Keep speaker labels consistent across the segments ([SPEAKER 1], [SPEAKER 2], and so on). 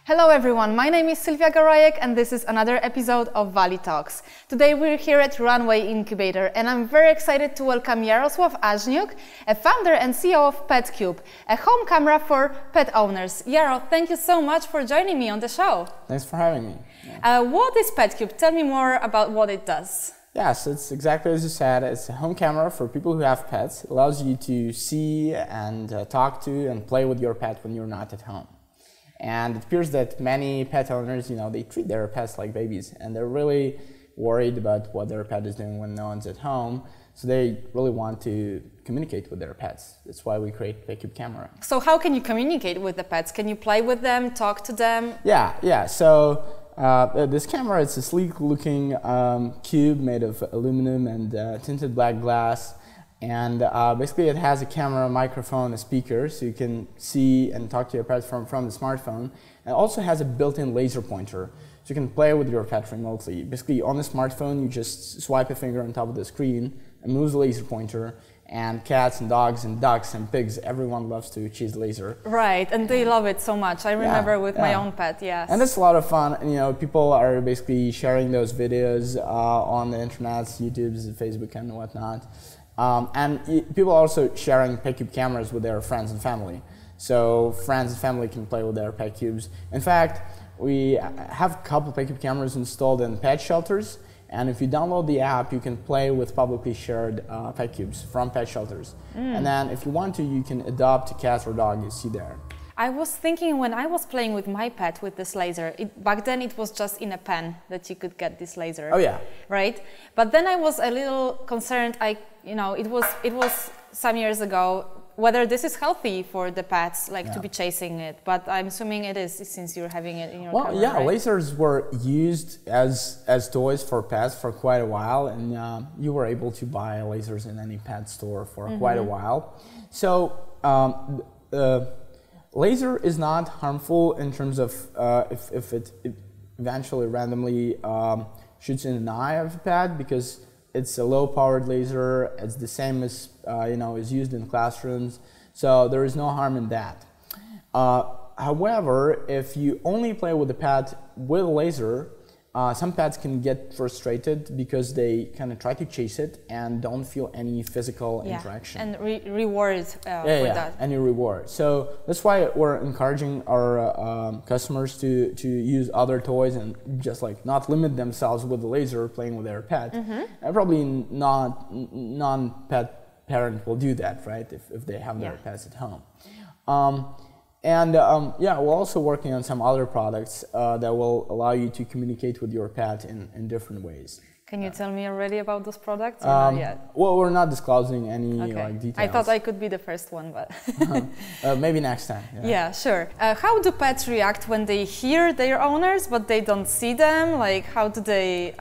[SPEAKER 1] Hello everyone, my name is Sylwia Garajek and this is another episode of Valley Talks. Today we're here at Runway Incubator and I'm very excited to welcome Yaroslav Azhnyuk, a founder and CEO of Petcube, a home camera for pet owners. Yaro, thank you so much for joining me on the show.
[SPEAKER 2] Thanks for having me.
[SPEAKER 1] What is Petcube? Tell me more about what it does.
[SPEAKER 2] Yes, it's exactly as you said. It's a home camera for people who have pets. It allows you to see and talk to and play with your pet when you're not at home. And it appears that many pet owners, they treat their pets like babies, and they're really worried about what their pet is doing when no one's at home. So they really want to communicate with their pets. That's why we create Petcube camera.
[SPEAKER 1] So how can you communicate with the pets? Can you play with them, talk to them?
[SPEAKER 2] Yeah. So this camera, it's a sleek-looking cube made of aluminum and tinted black glass. And basically it has a camera, microphone, a speaker, so you can see and talk to your pet from the smartphone. And it also has a built-in laser pointer, so you can play with your pet remotely. Basically on the smartphone, you just swipe a finger on top of the screen and move the laser pointer. And cats and dogs and ducks and pigs, everyone loves to chase laser.
[SPEAKER 1] Right, and they love it so much. I remember with my own pet, yes.
[SPEAKER 2] And it's a lot of fun. People are basically sharing those videos on the internet, YouTube, Facebook, and whatnot. And people are also sharing Petcube cameras with their friends and family. So friends and family can play with their Petcubes. In fact, we have a couple Petcube cameras installed in pet shelters. And if you download the app, you can play with publicly shared Petcubes from pet shelters. And then if you want to, you can adopt a cat or dog you see there.
[SPEAKER 1] I was thinking when I was playing with my pet with this laser, back then it was just in a pen that you could get this laser.
[SPEAKER 2] Oh yeah.
[SPEAKER 1] Right? But then I was a little concerned, it was some years ago, whether this is healthy for the pets, to be chasing it. But I'm assuming it is, since you're having it in your camera,
[SPEAKER 2] yeah,
[SPEAKER 1] right?
[SPEAKER 2] Lasers were used as toys for pets for quite a while, and you were able to buy lasers in any pet store for quite a while. So laser is not harmful in terms of if it eventually randomly shoots in an eye of a pet, because it's a low-powered laser. It's the same as is used in classrooms, so there is no harm in that. However, if you only play with the pet with a laser, some pets can get frustrated because they kind of try to chase it and don't feel any physical interaction.
[SPEAKER 1] And reward for that.
[SPEAKER 2] Any reward. So that's why we're encouraging our customers to use other toys and just not limit themselves with the laser playing with their pet. And probably non-pet parent will do that, right? If they have their pets at home. We're also working on some other products that will allow you to communicate with your pet in different ways.
[SPEAKER 1] Can you tell me already about those products? Or not yet?
[SPEAKER 2] Well, we're not disclosing any details.
[SPEAKER 1] I thought I could be the first one, but
[SPEAKER 2] maybe next time.
[SPEAKER 1] Yeah, sure. How do pets react when they hear their owners but they don't see them? How do they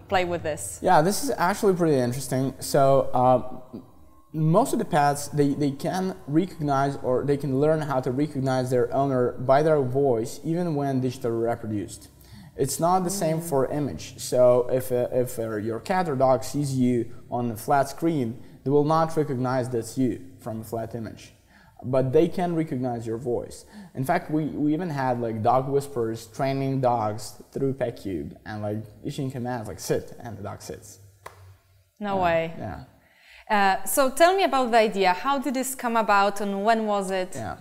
[SPEAKER 1] play with this?
[SPEAKER 2] Yeah, this is actually pretty interesting. So. Most of the pets, they can recognize, or they can learn how to recognize their owner by their voice, even when digitally reproduced. It's not the same for image. So if your cat or dog sees you on a flat screen, they will not recognize that's you from a flat image. But they can recognize your voice. In fact, we even had dog whisperers training dogs through Petcube and issuing commands sit, and the dog sits.
[SPEAKER 1] No way.
[SPEAKER 2] Yeah.
[SPEAKER 1] So tell me about the idea. How did this come about and when was it?
[SPEAKER 2] Yeah.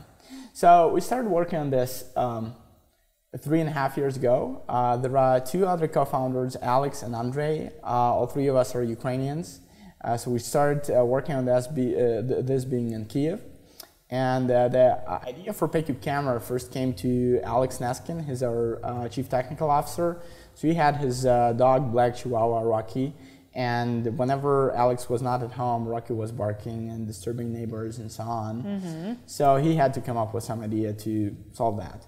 [SPEAKER 2] So we started working on this 3.5 years ago. There are two other co-founders, Alex and Andrei. All three of us are Ukrainians. So we started working on this being in Kiev. And the idea for Petcube camera first came to Alex Neskin. He's our chief technical officer. So he had his dog, black Chihuahua, Rocky. And whenever Alex was not at home, Rocky was barking and disturbing neighbors and so on. So he had to come up with some idea to solve that.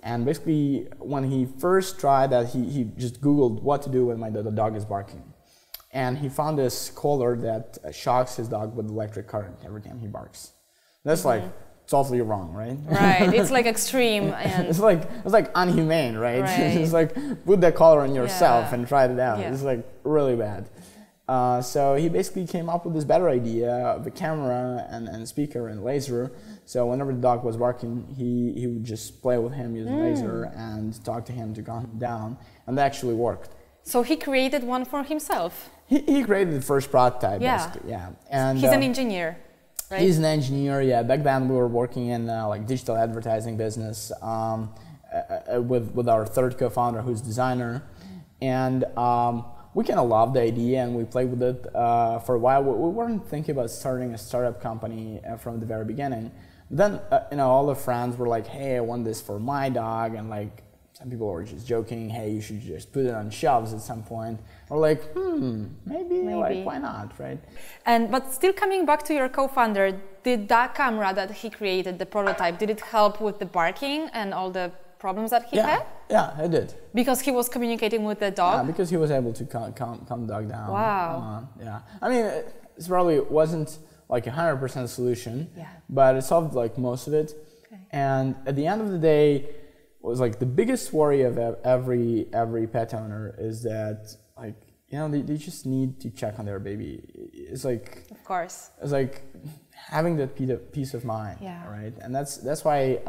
[SPEAKER 2] And basically, when he first tried that, he just Googled what to do when the dog is barking. And he found this collar that shocks his dog with electric current every time he barks. That's totally wrong, right?
[SPEAKER 1] Right, it's extreme. And
[SPEAKER 2] it's unhumane, right? It's put that collar on yourself and try it out. It's really bad. So he basically came up with this better idea of a camera and speaker and laser. So whenever the dog was barking, he would just play with him using laser and talk to him to calm him down, and that actually worked.
[SPEAKER 1] So he created one for himself?
[SPEAKER 2] He created the first prototype, basically, yeah. And
[SPEAKER 1] he's an engineer, right?
[SPEAKER 2] He's an engineer, yeah. Back then we were working in like digital advertising business with our third co-founder, who's designer, and we kind of loved the idea and we played with it for a while. We weren't thinking about starting a startup company from the very beginning. Then, all the friends were like, "Hey, I want this for my dog," and like some people were just joking, "Hey, you should just put it on shelves at some point." Or like, maybe, like, why not, right?
[SPEAKER 1] But still coming back to your co-founder, did that camera that he created, the prototype, did it help with the barking and all the problems that he had?
[SPEAKER 2] Yeah, it did.
[SPEAKER 1] Because he was communicating with the dog?
[SPEAKER 2] Yeah, because he was able to calm the dog down.
[SPEAKER 1] Wow.
[SPEAKER 2] Yeah. I mean, it probably wasn't like 100% solution, but it solved like most of it. Okay. And at the end of the day, it was like the biggest worry of every pet owner is that, like, they just need to check on their baby. It's like,
[SPEAKER 1] of course,
[SPEAKER 2] it's like having that peace of mind, right? And that's why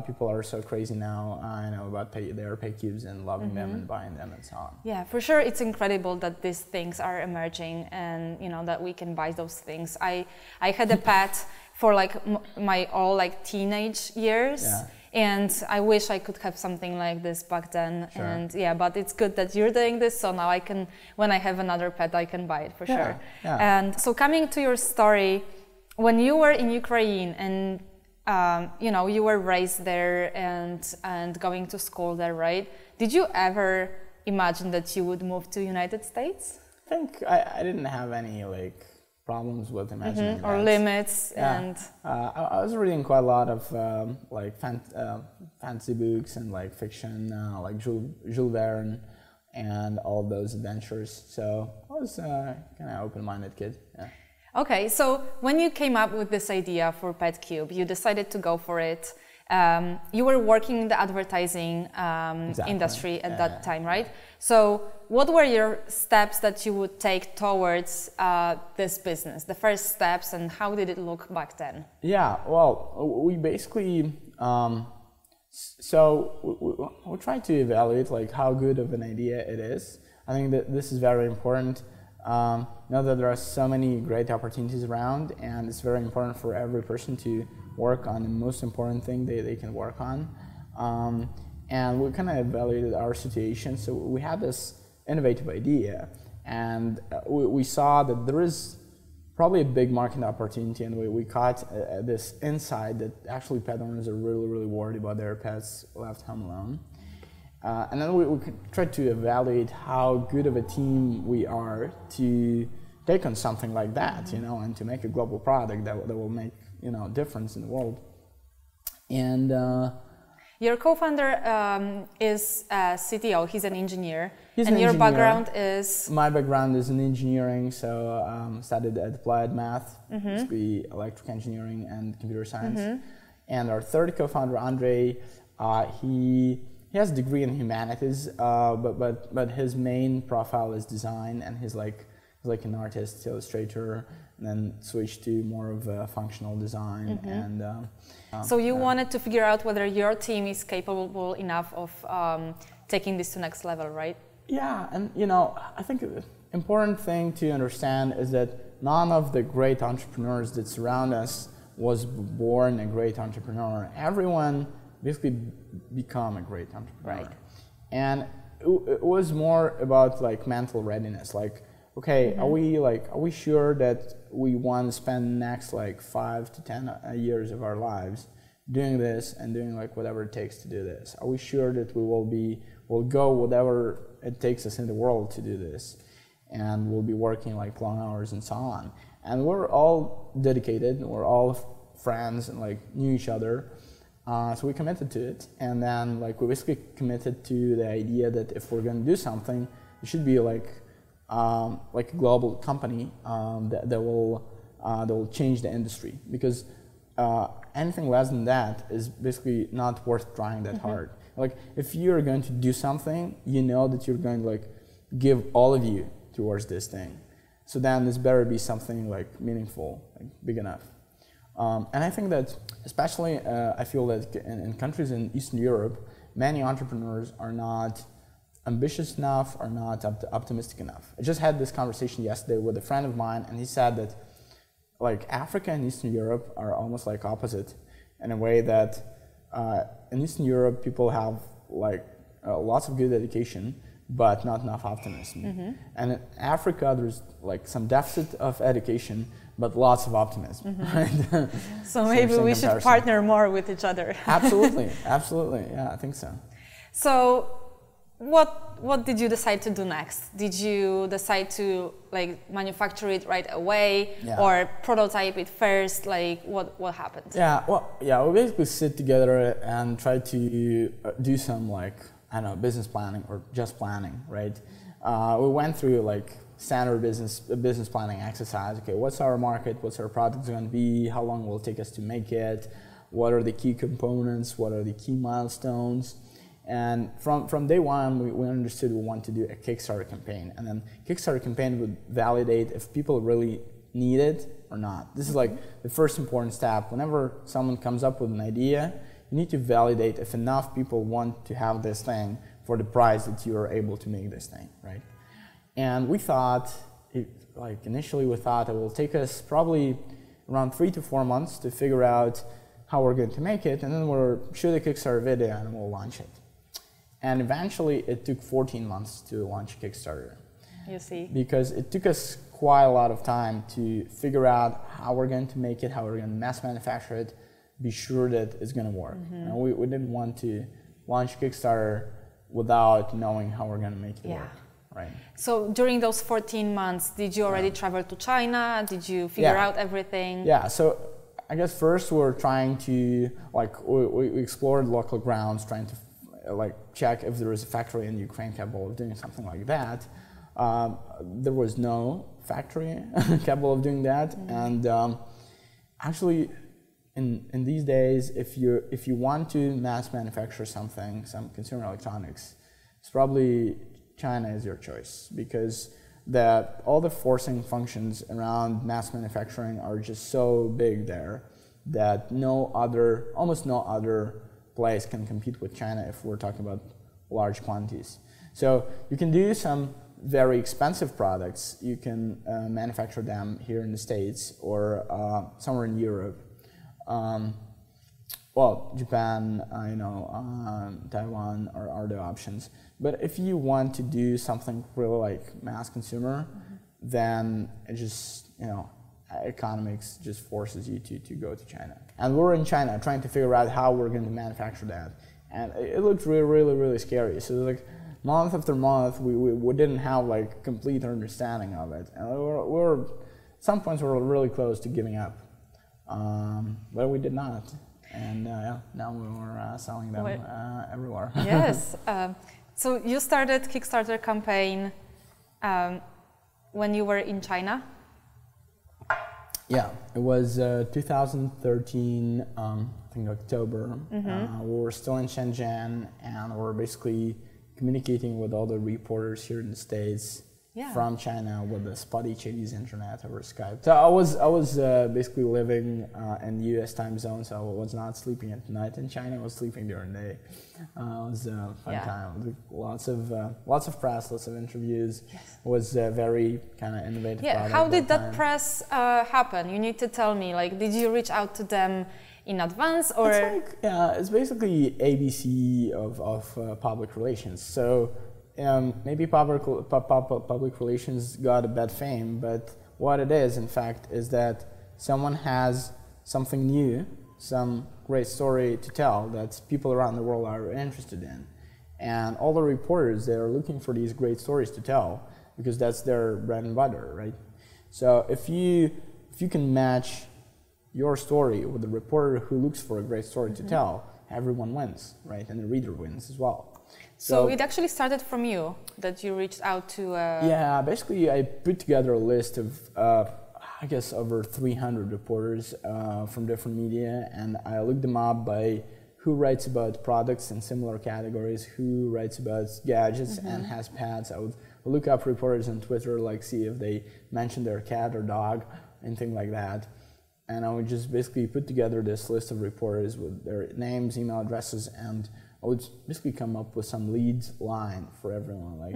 [SPEAKER 2] people are so crazy now. I know about their Petcubes and loving them and buying them and so on.
[SPEAKER 1] Yeah, for sure, it's incredible that these things are emerging and that we can buy those things. I had a pet for like my all like teenage years. Yeah. And I wish I could have something like this back then. Sure. And but it's good that you're doing this. So now I can, when I have another pet, I can buy it for sure. Yeah. And so coming to your story, when you were in Ukraine and you were raised there and going to school there, right? Did you ever imagine that you would move to United States?
[SPEAKER 2] I think I didn't have any like problems with imagining
[SPEAKER 1] or limits. And
[SPEAKER 2] I was reading quite a lot of like fantasy books and like fiction, like Jules Verne and all of those adventures. So I was kind of open-minded kid. Yeah.
[SPEAKER 1] Okay, so when you came up with this idea for Petcube, you decided to go for it. You were working in the advertising industry at that time, right? So what were your steps that you would take towards this business, the first steps, and how did it look back then? Yeah,
[SPEAKER 2] well, we basically, we try to evaluate like how good of an idea it is. I think that this is very important. Know that there are so many great opportunities around, and it's very important for every person to work on the most important thing they can work on. And we kind of evaluated our situation. So we had this innovative idea, and we saw that there is probably a big market opportunity, and we caught this insight that actually pet owners are really, really worried about their pets left home alone. And then we tried to evaluate how good of a team we are to take on something like that, and to make a global product that will make, a difference in the world. And your co-founder is a CTO. He's an engineer. And your background is? My background is in engineering, so studied at Applied Math, basically electrical engineering and computer science. And our third co-founder, Andre, he has a degree in humanities, but his main profile is design, and he's like an artist, illustrator, and then switched to more of a functional design. And so you wanted to figure out whether your team is capable enough of taking this to next level, right? Yeah, and I think the important thing to understand is that none of the great entrepreneurs that surround us was born a great entrepreneur. Everyone basically become a great entrepreneur. Right. And it was more about like mental readiness. Like, okay, are we sure that we want to spend next like 5 to 10 years of our lives doing this and doing like whatever it takes to do this? Are we sure that we'll go whatever it takes us in the world to do this, and we'll be working like long hours and so on? And we're all dedicated, we're all friends and like knew each other. So we committed to it, and then like we basically committed to the idea that if we're going to do something, it should be like a global company that will change the industry, because anything less than that is basically not worth trying that hard. Like if you're going to do something, that you're going to like give all of you towards this thing. So then this better be something like meaningful, like big enough. And I think that especially I feel that in countries in Eastern Europe, many entrepreneurs are not ambitious enough, are not optimistic enough. I just had this conversation yesterday with a friend of mine, and he said that like Africa and Eastern Europe are almost like opposite in a way that in Eastern Europe people have like lots of good education, but not enough optimism. And in Africa there's like some deficit of education, but lots of optimism. Right?
[SPEAKER 1] So maybe we should partner more with each other.
[SPEAKER 2] Absolutely, absolutely. Yeah, I think so.
[SPEAKER 1] So what did you decide to do next? Did you decide to like manufacture it right away, or prototype it first? Like what happened?
[SPEAKER 2] Yeah, well, yeah, we basically sit together and try to do some like, I don't know, business planning or just planning, right? We went through like standard business planning exercise. Okay, what's our market? What's our product going to be? How long will it take us to make it? What are the key components? What are the key milestones? And from day one, we understood we want to do a Kickstarter campaign, and then Kickstarter campaign would validate if people really need it or not. This is like the first important step. Whenever someone comes up with an idea, you need to validate if enough people want to have this thing for the price that you are able to make this thing, right? And we thought, initially we thought it will take us probably around 3 to 4 months to figure out how we're going to make it, and then we'll shoot a Kickstarter video and we'll launch it. And eventually it took 14 months to launch Kickstarter.
[SPEAKER 1] You see.
[SPEAKER 2] Because it took us quite a lot of time to figure out how we're going to make it, how we're going to mass manufacture it, be sure that it's going to work. And we didn't want to launch Kickstarter without knowing how we're going to make it work. Right.
[SPEAKER 1] So during those 14 months, did you already travel to China? Did you figure out everything?
[SPEAKER 2] Yeah, so I guess first we're trying to, we explored local grounds, trying to check if there was a factory in Ukraine capable of doing something like that. There was no factory capable of doing that, and actually, in these days, if you want to mass manufacture something, some consumer electronics, it's probably China is your choice, because all the forcing functions around mass manufacturing are just so big there that almost no other place can compete with China if we're talking about large quantities. So you can do some very expensive products. You can manufacture them here in the States or somewhere in Europe. Well, Japan, Taiwan are the options. But if you want to do something really like mass consumer, then it just, economics just forces you to go to China. And we're in China trying to figure out how we're going to manufacture that. And it looked really, really, really scary. So like month after month, we didn't have like complete understanding of it. And at some points we were really close to giving up. But we did not. And now we're selling them everywhere.
[SPEAKER 1] Yes. So you started Kickstarter campaign when you were in China?
[SPEAKER 2] Yeah, it was 2013, I think October. We were still in Shenzhen, and we were basically communicating with all the reporters here in the States from China with the spotty Chinese internet over Skype. So I was basically living in the US time zone, so I was not sleeping at night in China. I was sleeping during the day. It was a fun time. Lots of press, lots of interviews. It was a very kind of innovative product.
[SPEAKER 1] How did that press happen? You need to tell me. Like, did you reach out to them in advance, or?
[SPEAKER 2] It's basically ABC of public relations. So. Maybe public relations got a bad fame, but what it is, in fact, is that someone has something new, some great story to tell that people around the world are interested in. And all the reporters, they're looking for these great stories to tell because that's their bread and butter, right? So if you can match your story with the reporter who looks for a great story to tell, everyone wins, right? And the reader wins as well.
[SPEAKER 1] So it actually started from you, that you reached out to...
[SPEAKER 2] Yeah, basically I put together a list of, I guess, over 300 reporters from different media, and I looked them up by who writes about products in similar categories, who writes about gadgets and has pads. I would look up reporters on Twitter, like see if they mention their cat or dog, anything like that. And I would just basically put together this list of reporters with their names, email addresses, and I would basically come up with some lead line for everyone, like,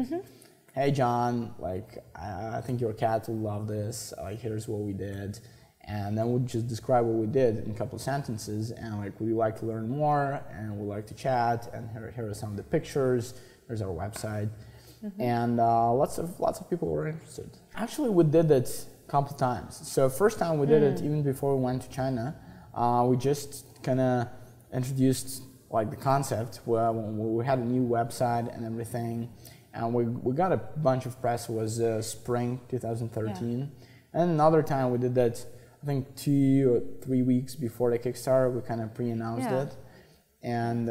[SPEAKER 2] hey John, like I think your cat will love this, like here's what we did. And then we'd just describe what we did in a couple of sentences, and like, would you like to learn more, and we'd like to chat, and here are some of the pictures, here's our website. And lots of people were interested. Actually, we did it a couple of times. So first time we did it, even before we went to China, we just kind of introduced like the concept, where we had a new website and everything, and we got a bunch of press. It was spring 2013. And another time we did that, I think 2 or 3 weeks before the Kickstarter, we kind of pre-announced it, and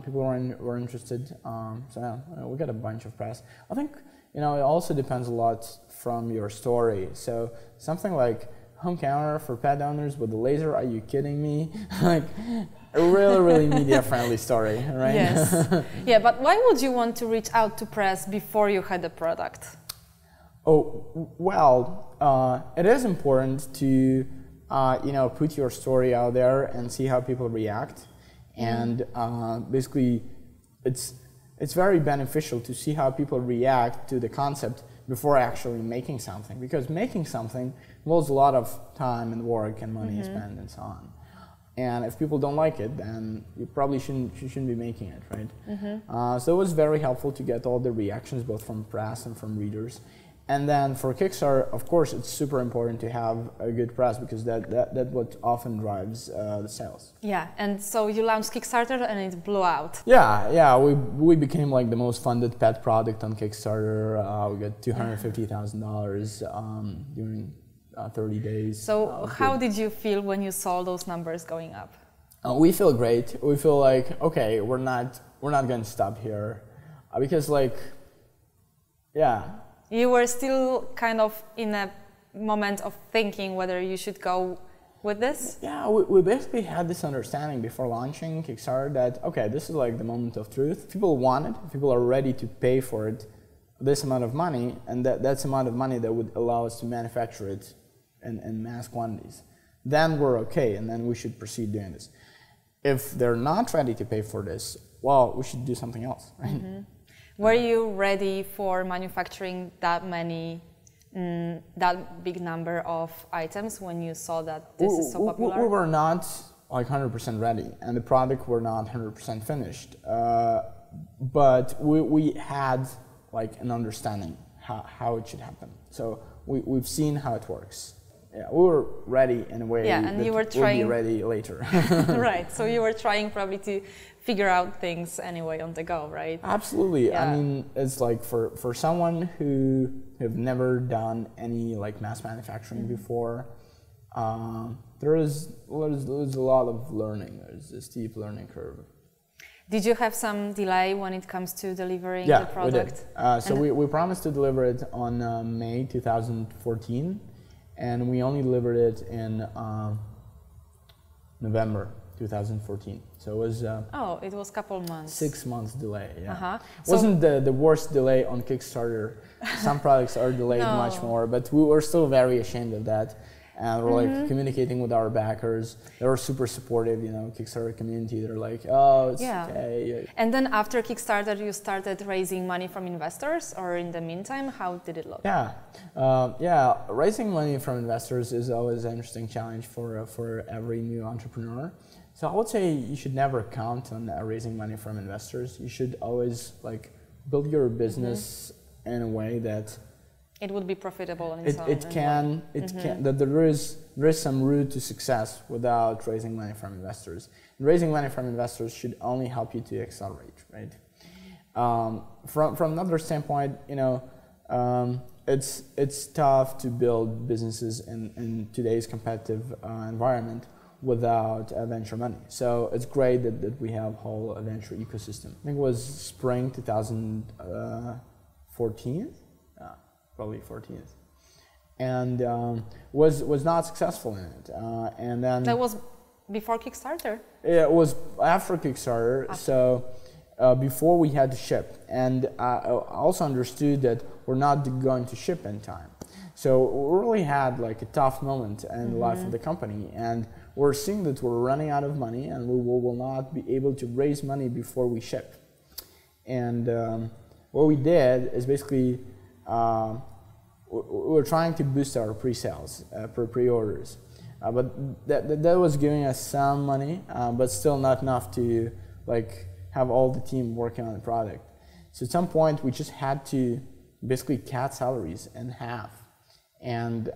[SPEAKER 2] people were interested. So we got a bunch of press. I think it also depends a lot from your story. So something like home counter for pet owners with the laser, are you kidding me? Like a really media-friendly story, right?
[SPEAKER 1] Yes. Yeah, but why would you want to reach out to press before you had the product?
[SPEAKER 2] Oh, well, it is important to, put your story out there and see how people react. And basically, it's very beneficial to see how people react to the concept before actually making something, because making something involves a lot of time and work and money spent and so on. And if people don't like it, then you probably shouldn't be making it, right? So it was very helpful to get all the reactions, both from press and from readers. And then for Kickstarter, of course, it's super important to have a good press, because that what often drives the sales. Yeah,
[SPEAKER 1] and so you launched Kickstarter and it blew out.
[SPEAKER 2] Yeah, we became like the most funded pet product on Kickstarter. We got $250,000 during 30 days.
[SPEAKER 1] So how did you feel when you saw those numbers going up?
[SPEAKER 2] We feel great. We feel like, okay, we're not going to stop here, because
[SPEAKER 1] you were still kind of in a moment of thinking whether you should go with this?
[SPEAKER 2] Yeah, we basically had this understanding before launching Kickstarter that, okay, this is like the moment of truth. People want it, people are ready to pay for it, this amount of money, and that's the amount of money that would allow us to manufacture it in mass quantities. Then we're okay, and then we should proceed doing this. If they're not ready to pay for this, well, we should do something else, right?
[SPEAKER 1] Were you ready for manufacturing that big number of items when you saw that this is so popular?
[SPEAKER 2] We were not like 100% ready, and the product were not 100% finished. But we had like an understanding how it should happen. So we've seen how it works. Yeah, we were ready in a way
[SPEAKER 1] and you were trying...
[SPEAKER 2] we'll be ready later.
[SPEAKER 1] Right, so you were trying probably to figure out things anyway on the go, right?
[SPEAKER 2] Absolutely. Yeah. I mean, it's like for someone who have never done any like mass manufacturing before, there's a lot of learning. There's a steep learning curve.
[SPEAKER 1] Did you have some delay when it comes to delivering the product?
[SPEAKER 2] We did. So we promised to deliver it on May 2014. And we only delivered it in November 2014. So it was...
[SPEAKER 1] it was a couple months.
[SPEAKER 2] 6 months delay, yeah. It wasn't the worst delay on Kickstarter. Some products are delayed much more, but we were still very ashamed of that. And we're like communicating with our backers. They were super supportive, Kickstarter community. They're like, oh, it's okay.
[SPEAKER 1] And then after Kickstarter, you started raising money from investors, or in the meantime, how did it look?
[SPEAKER 2] Raising money from investors is always an interesting challenge for every new entrepreneur. So I would say you should never count on raising money from investors. You should always like build your business in a way that
[SPEAKER 1] it would be profitable on its
[SPEAKER 2] own. That there is some route to success without raising money from investors. And raising money from investors should only help you to accelerate, right? From another standpoint, it's tough to build businesses in today's competitive environment without venture money. So it's great that we have a whole venture ecosystem. I think it was spring 2014. Probably 14th, and was not successful in it. And then
[SPEAKER 1] that was before Kickstarter.
[SPEAKER 2] Yeah, it was after Kickstarter. So before we had to ship. And I also understood that we're not going to ship in time. So we really had like a tough moment in the life of the company, and we're seeing that we're running out of money and we will not be able to raise money before we ship. And what we did is basically we were trying to boost our pre-sales, pre-orders. But that was giving us some money, but still not enough to like have all the team working on the product. So at some point we just had to basically cut salaries in half. And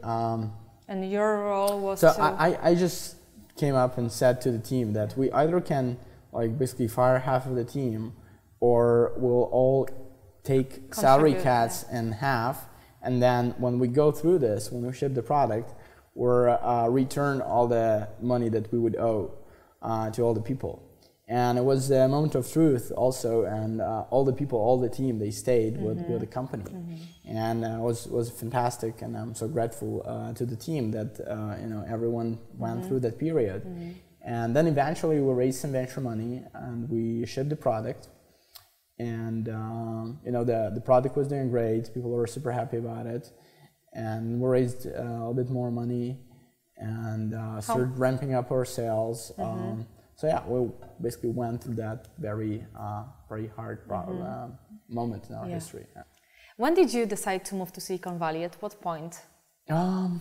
[SPEAKER 1] your role was
[SPEAKER 2] so I just came up and said to the team that we either can like basically fire half of the team, or we'll all take salary cuts in half, and then when we go through this, when we ship the product, we'll return all the money that we would owe to all the people. And it was a moment of truth also, and all the people, all the team, they stayed with the company. And it was fantastic, and I'm so grateful to the team that everyone went through that period. And then eventually we raised some venture money and we shipped the product. And the product was doing great, people were super happy about it. And we raised a little bit more money and started ramping up our sales. So yeah, we basically went through that very hard moment in our history. Yeah.
[SPEAKER 1] When did you decide to move to Silicon Valley? At what point?
[SPEAKER 2] It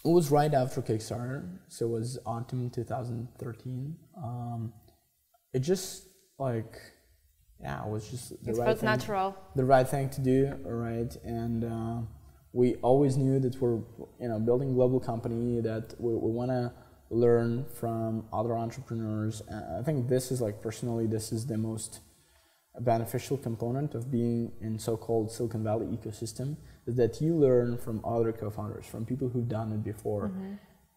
[SPEAKER 2] was right after Kickstarter, so it was autumn 2013. It just like, yeah, it was just the right thing.
[SPEAKER 1] Natural.
[SPEAKER 2] The right thing to do, right? And we always knew that we're building a global company, that we want to learn from other entrepreneurs. I think this is like, personally, this is the most beneficial component of being in so-called Silicon Valley ecosystem, is that you learn from other co-founders, from people who've done it before.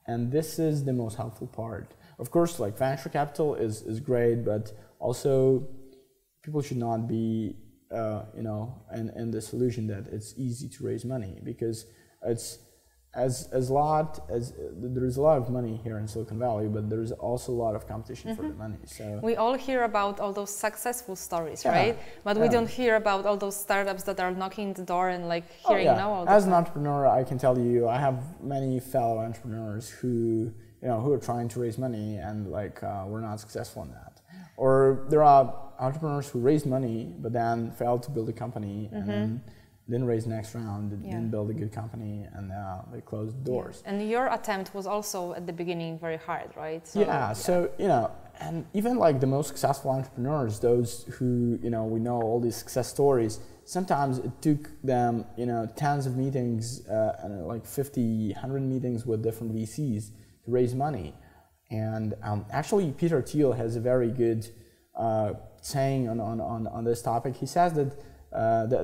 [SPEAKER 2] And this is the most helpful part. Of course, like venture capital is great, but also people should not be in the solution that it's easy to raise money, because it's there's a lot of money here in Silicon Valley, but there's also a lot of competition for the money. So
[SPEAKER 1] we all hear about all those successful stories, right? But we don't hear about all those startups that are knocking the door and like hearing no all the
[SPEAKER 2] As an entrepreneur, I can tell you, I have many fellow entrepreneurs who are trying to raise money and like were not successful in that. Or there are entrepreneurs who raised money but then failed to build a company and then didn't raise next round, didn't build a good company, and they closed doors.
[SPEAKER 1] And your attempt was also at the beginning very hard, right?
[SPEAKER 2] So, so and even like the most successful entrepreneurs, those who we know all these success stories, sometimes it took them tens of meetings, like 50, 100 meetings with different VCs to raise money. And actually, Peter Thiel has a very good saying on this topic. He says that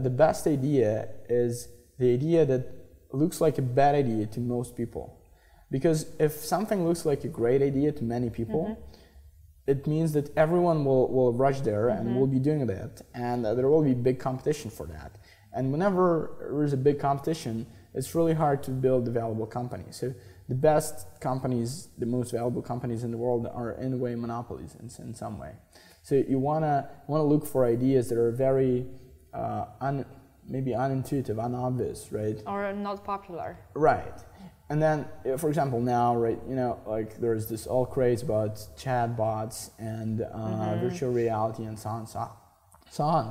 [SPEAKER 2] the best idea is the idea that looks like a bad idea to most people. Because if something looks like a great idea to many people, it means that everyone will rush there and will be doing that, and there will be big competition for that. And whenever there is a big competition, it's really hard to build a valuable company. So the best companies, the most valuable companies in the world are in a way monopolies in some way. So you wanna look for ideas that are very maybe unintuitive, unobvious, right?
[SPEAKER 1] Or not popular.
[SPEAKER 2] Right. And then, for example, now, right, like there's this all craze about chatbots and virtual reality and so on.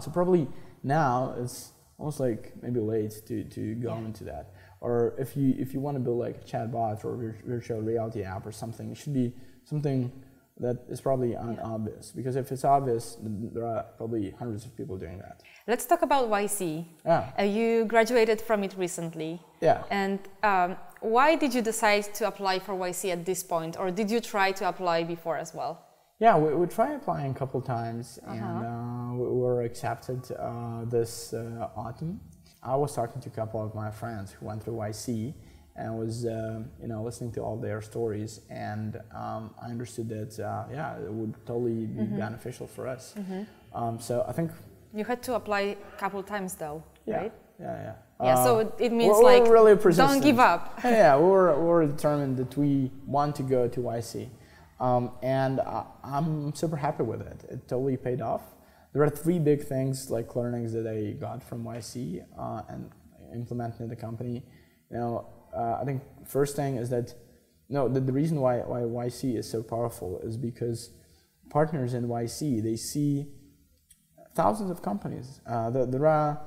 [SPEAKER 2] So probably now it's almost like maybe late to go into that. Or if you want to build like a chatbot or virtual reality app or something, it should be something that is probably unobvious, because if it's obvious, there are probably hundreds of people doing that.
[SPEAKER 1] Let's talk about YC.
[SPEAKER 2] Yeah.
[SPEAKER 1] You graduated from it recently.
[SPEAKER 2] Yeah.
[SPEAKER 1] And why did you decide to apply for YC at this point, or did you try to apply before as well?
[SPEAKER 2] Yeah, we tried applying a couple times, and we were accepted this autumn. I was talking to a couple of my friends who went through YC, and was listening to all their stories, and I understood that it would totally be beneficial for us. So I think
[SPEAKER 1] you had to apply a couple times though, right?
[SPEAKER 2] Yeah.
[SPEAKER 1] So it means
[SPEAKER 2] we're really persistent.
[SPEAKER 1] Don't give up.
[SPEAKER 2] Yeah, we were determined that we want to go to YC, and I'm super happy with it. It totally paid off. there are three big things, like learnings that I got from YC and implemented in the company. I think first thing is that the reason why YC is so powerful is because partners in YC, they see thousands of companies. There are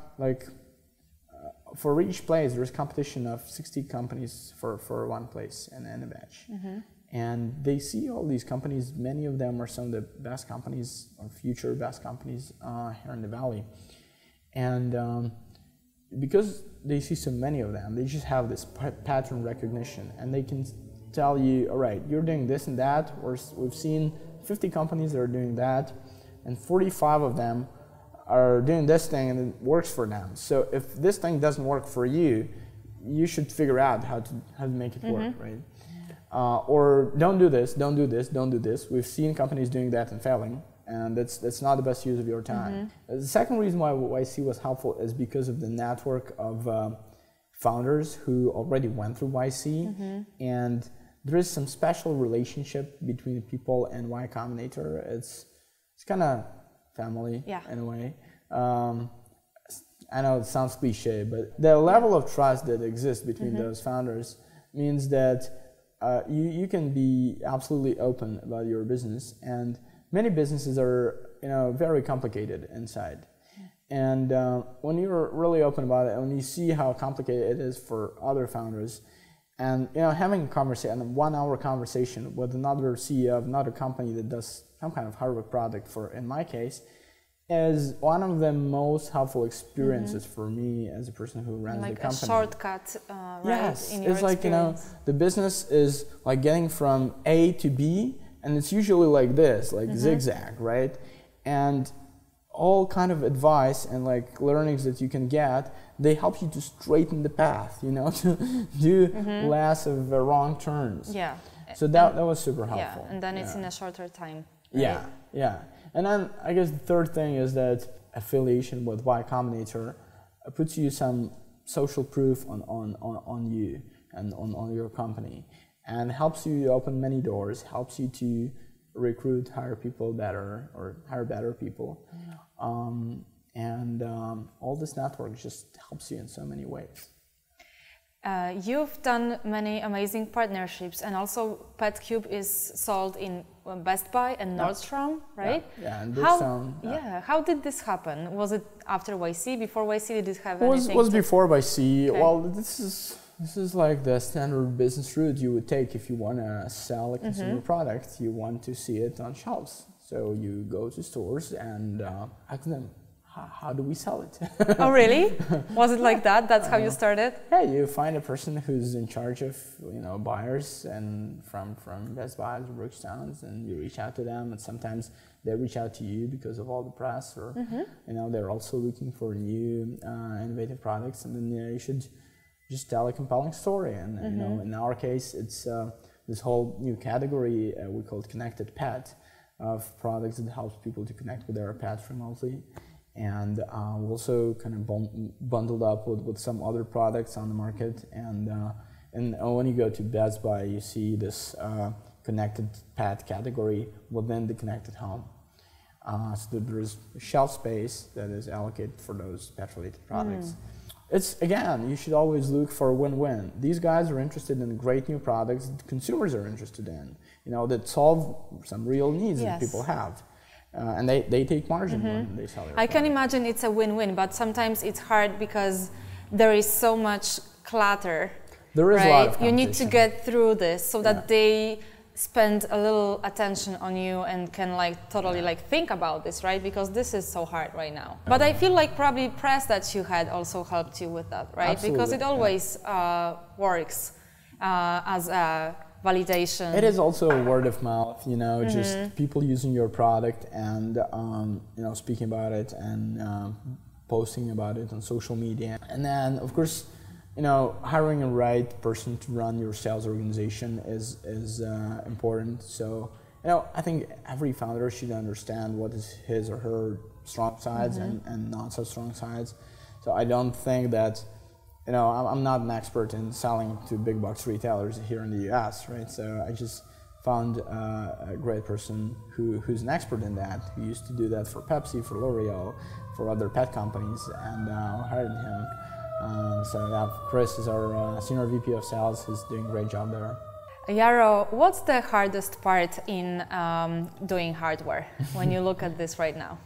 [SPEAKER 2] for each place, there's competition of 60 companies for one place in a batch. And they see all these companies. Many of them are some of the best companies or future best companies here in the Valley. And because they see so many of them, they just have this pattern recognition, and they can tell you, all right, you're doing this and that, or we've seen 50 companies that are doing that, and 45 of them are doing this thing and it works for them. So if this thing doesn't work for you, you should figure out how to make it work, right? Or don't do this, don't do this, don't do this. We've seen companies doing that and failing, and that's not the best use of your time. The second reason why YC was helpful is because of the network of founders who already went through YC, and there is some special relationship between the people and Y Combinator. It's kind of family in a way. I know it sounds cliche, but the level of trust that exists between those founders means that you can be absolutely open about your business, and many businesses are very complicated inside. And when you're really open about it, and when you see how complicated it is for other founders, and having a conversation, a 1-hour conversation with another CEO of another company that does some kind of hardware product, in my case, is one of the most helpful experiences for me as a person who runs the company.
[SPEAKER 1] Like a shortcut, right?
[SPEAKER 2] Yes,
[SPEAKER 1] in your
[SPEAKER 2] it's like
[SPEAKER 1] experience.
[SPEAKER 2] The business is like getting from A to B, and it's usually like this, like zigzag, right? And all kind of advice and like learnings that you can get, they help you to straighten the path, to do less of wrong turns.
[SPEAKER 1] Yeah.
[SPEAKER 2] So that was super helpful.
[SPEAKER 1] Yeah, and then it's in a shorter time.
[SPEAKER 2] Right? Yeah. And then I guess the third thing is that affiliation with Y Combinator puts you some social proof on you and on your company, and helps you open many doors, helps you to recruit, hire people better, or hire better people. And all this network just helps you in so many ways.
[SPEAKER 1] You've done many amazing partnerships, and also Petcube is sold in Best Buy and Nordstrom, right?
[SPEAKER 2] Yeah, and Bridgestone.
[SPEAKER 1] How did this happen? Was it after YC? Before YC, did it have anything?
[SPEAKER 2] It was before YC.
[SPEAKER 1] Okay.
[SPEAKER 2] Well, this is like the standard business route you would take if you want to sell a consumer product. You want to see it on shelves, so you go to stores and ask them, how do we sell it?
[SPEAKER 1] Oh, really? Was it like that? That's how you started?
[SPEAKER 2] Yeah, you find a person who's in charge of buyers and from Best Buy or Brookstones, and you reach out to them, and sometimes they reach out to you because of all the press, or they're also looking for new innovative products, and then you should just tell a compelling story. And in our case, it's this whole new category we call it connected pet, of products that helps people to connect with their pets remotely. And we also kind of bundled up with some other products on the market. And when you go to Best Buy, you see this connected pet category within the connected home. So there's shelf space that is allocated for those pet-related products. It's, again, you should always look for a win-win. These guys are interested in great new products that consumers are interested in, that solve some real needs that people have. And they take margin when they sell their product.
[SPEAKER 1] I can imagine it's a win-win, but sometimes it's hard because there is so much clutter.
[SPEAKER 2] There is a lot of competition.
[SPEAKER 1] You need to get through this so that they spend a little attention on you and can totally think about this, right? Because this is so hard right now. But I feel like probably press that you had also helped you with that, right?
[SPEAKER 2] Absolutely.
[SPEAKER 1] Because it always works as a validation.
[SPEAKER 2] It is also a word of mouth, just people using your product and speaking about it and posting about it on social media. And then, of course, hiring a right person to run your sales organization is important. So, I think every founder should understand what is his or her strong sides and not so strong sides. So I don't think that I'm not an expert in selling to big box retailers here in the US, right? So I just found a great person who's an expert in that, who used to do that for Pepsi, for L'Oreal, for other pet companies, and hired him. So yeah, Chris is our Senior VP of Sales, who's doing a great job there.
[SPEAKER 1] Yaro, what's the hardest part in doing hardware when you look at this right now?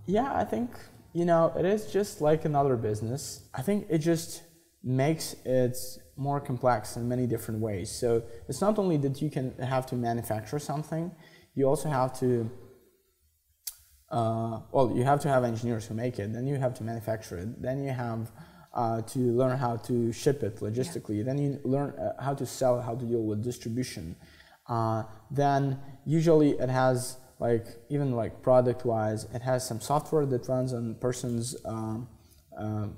[SPEAKER 2] Yeah, I think, it is just like another business. I think it just makes it more complex in many different ways. So it's not only that you have to manufacture something, you also have to, you have to have engineers who make it, then you have to manufacture it, then you have to learn how to ship it logistically, then you learn how to sell it, how to deal with distribution. Then usually it has, even product-wise, it has some software that runs on a person's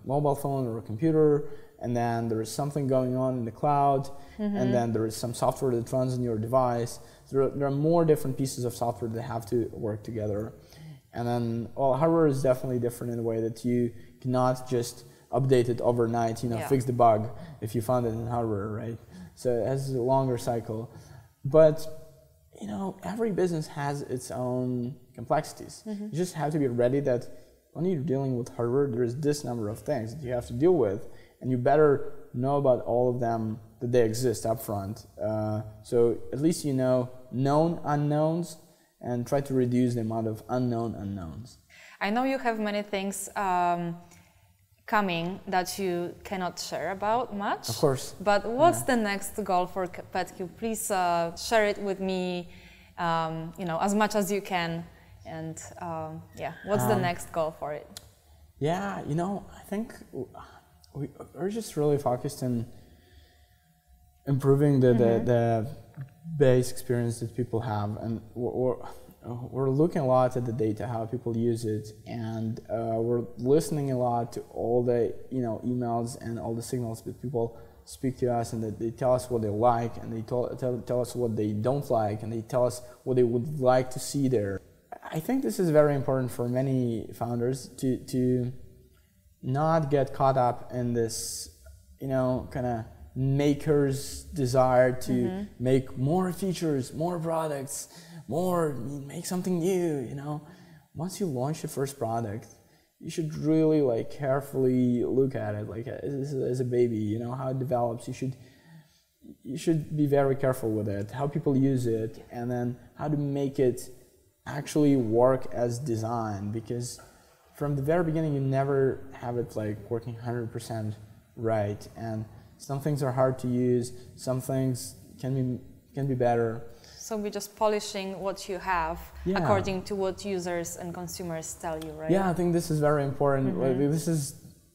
[SPEAKER 2] mobile phone or a computer, and then there is something going on in the cloud, and then there is some software that runs on your device. There are more different pieces of software that have to work together. And then, hardware is definitely different in a way that you cannot just update it overnight, fix the bug if you found it in hardware, right? So it has a longer cycle. But, every business has its own complexities. You just have to be ready that when you're dealing with hardware, there's this number of things that you have to deal with, and you better know about all of them, that they exist up front. So at least known unknowns, and try to reduce the amount of unknown unknowns.
[SPEAKER 1] I know you have many things coming that you cannot share about much.
[SPEAKER 2] Of course.
[SPEAKER 1] But what's the next goal for Petcube? Please share it with me, as much as you can. And what's the next goal for it?
[SPEAKER 2] Yeah, I think we're just really focused on improving the base experience that people have, and we're looking a lot at the data, how people use it, and we're listening a lot to all the emails and all the signals that people speak to us, and that they tell us what they like, and they tell us what they don't like, and they tell us what they would like to see there. I think this is very important for many founders to not get caught up in this, kind of maker's desire to make more features, more products, make something new, Once you launch your first product, you should really carefully look at it as a baby, how it develops. You should be very careful with it, how people use it, and then how to make it actually work as designed, because from the very beginning you never have it working 100% right, and some things are hard to use, some things can be better.
[SPEAKER 1] So we're just polishing what you have according to what users and consumers tell you, right?
[SPEAKER 2] Yeah, I think this is very important. This is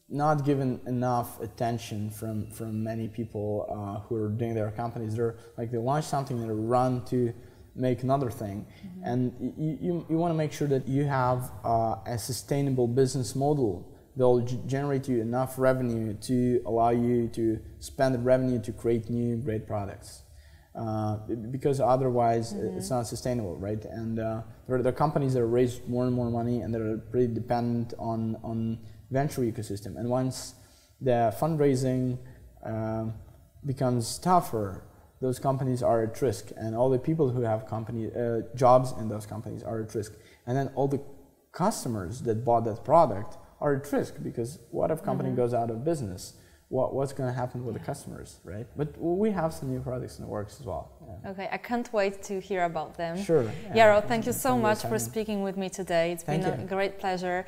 [SPEAKER 2] not given enough attention from many people who are doing their companies. They launch something and they run to make another thing, and you want to make sure that you have a sustainable business model that will generate you enough revenue to allow you to spend the revenue to create new great products, because otherwise it's not sustainable, right? And there are companies that raise more and more money, and they're pretty dependent on venture ecosystem, and once the fundraising becomes tougher, those companies are at risk, and all the people who have jobs in those companies are at risk. And then all the customers that bought that product are at risk, because what if company goes out of business? What's going to happen with the customers, right? But we have some new products in the works as well. Yeah.
[SPEAKER 1] Okay, I can't wait to hear about them.
[SPEAKER 2] Sure.
[SPEAKER 1] Yaro, thank you so much for speaking with me today. It's been a great pleasure.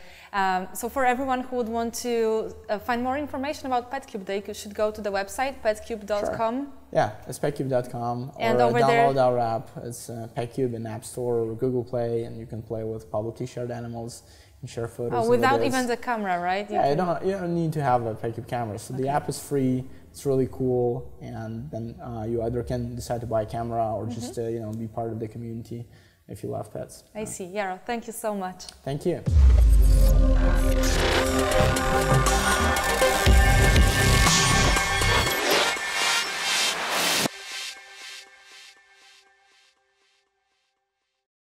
[SPEAKER 1] So for everyone who would want to find more information about Petcube, they should go to the website, petcube.com.
[SPEAKER 2] Sure. Yeah, it's petcube.com,
[SPEAKER 1] and
[SPEAKER 2] or
[SPEAKER 1] over
[SPEAKER 2] download our app. It's Petcube in App Store or Google Play, and you can play with publicly shared animals and share photos.
[SPEAKER 1] Without even the camera, right?
[SPEAKER 2] You don't need to have a Petcube camera. So the app is free. It's really cool, and then you either can decide to buy a camera or just be part of the community if you love pets.
[SPEAKER 1] I see. Yaro, thank you so much.
[SPEAKER 2] Thank you.